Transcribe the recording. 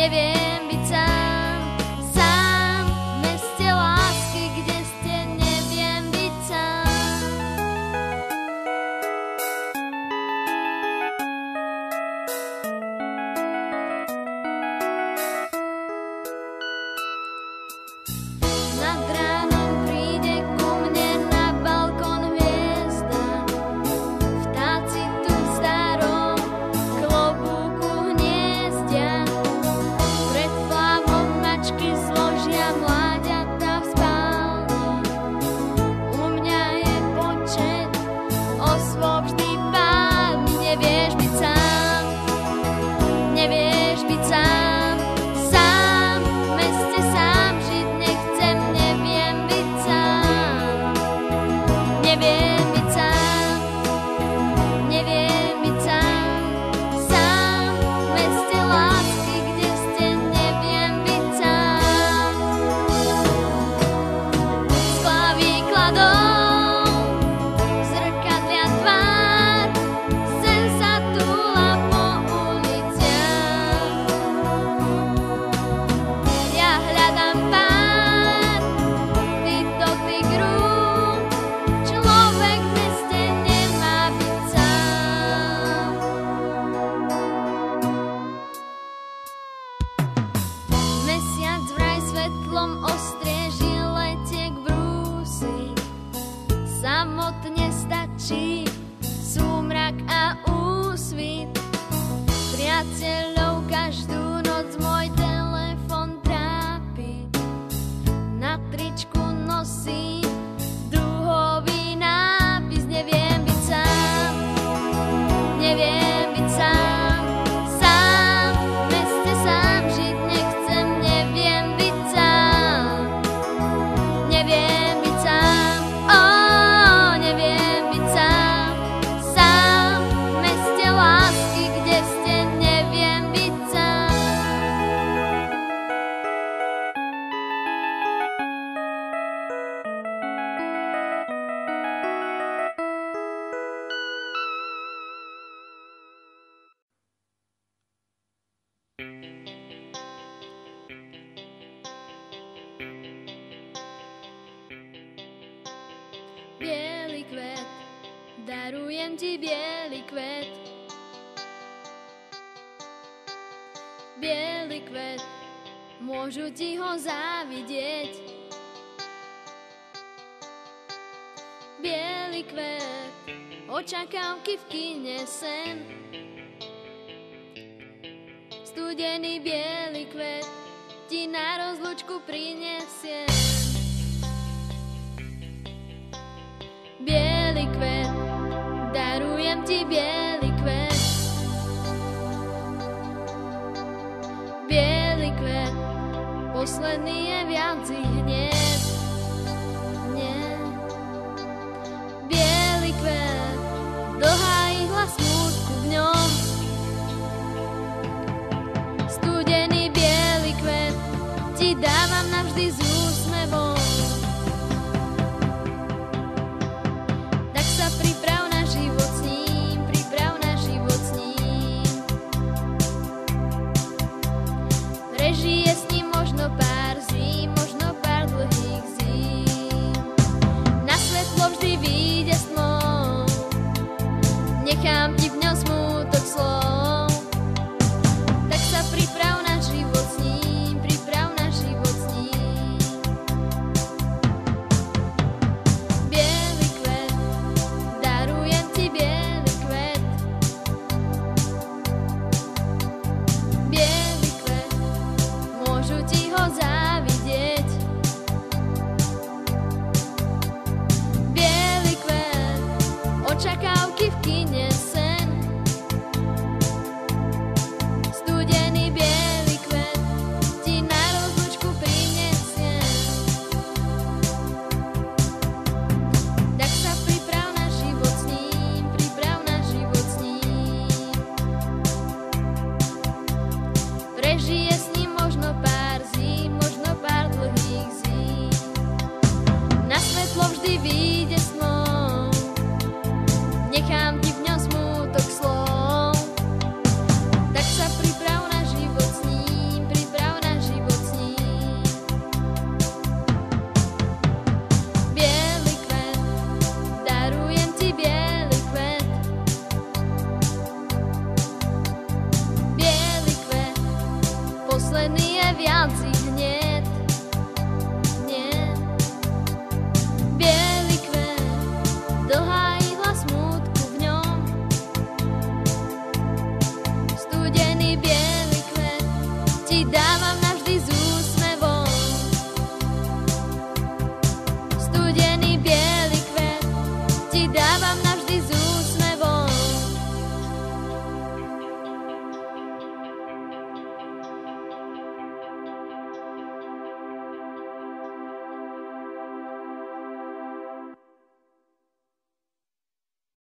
neviem byť sám, sám v meste lásky, kde ste, neviem byť sám. Nad ránom príde ku mne na balkón hviezda, vtáci tu v starom klobúku hniezdia. Pred flámou mačky zložia mláďatá v spálni. U mňa je počet osôb vždy pálni. Nevieš byť sám, nevieš byť sám, sám v meste sám žiť nechcem, neviem byť sám, neviem byť sám, neviem byť sám, sám v meste lásky, kde ste, neviem byť sám. Sklá výkladov, zrkadlia tvár, sen sa túla po uliciach. Ja hľadám pár, vydobyk rúk, človek v meste nemá byť sám. Mesiac vraj svetlom ostrie žiletiek brúsi, samotne stačí súmrak a úsvit. Priateľov každú noc môj telefon trápi, na tričku nosí druhový nápis. Neviem byť sám, neviem byť sám, sám v meste sám žiť nechcem, neviem byť sám, neviem byť sám, neviem byť sám, sám v meste lásky, kde ste, neviem byť sám. Bielý kvet, darujem ti bielý kvet. Bielý kvet, môžu ti ho závidieť. Bielý kvet, očakávky v kine sen. Studený bielý kvet ti na rozlúčku prinesiem. Bielý kvet, darujem ti bielý kvet. Bielý kvet, posledný je viac ich hneď. Nie. Bielý kvet, dohájí hlas smútku v ňom. Studený bielý kvet ti dávam navždy s úsmevom. Tak sa priprav na život s ním, priprav na život s ním. Režije s ním možno pár zím, možno pár dlhých zím. Na svetlo vždy vyjde s tmou, nechám ti v ňom smútok slov.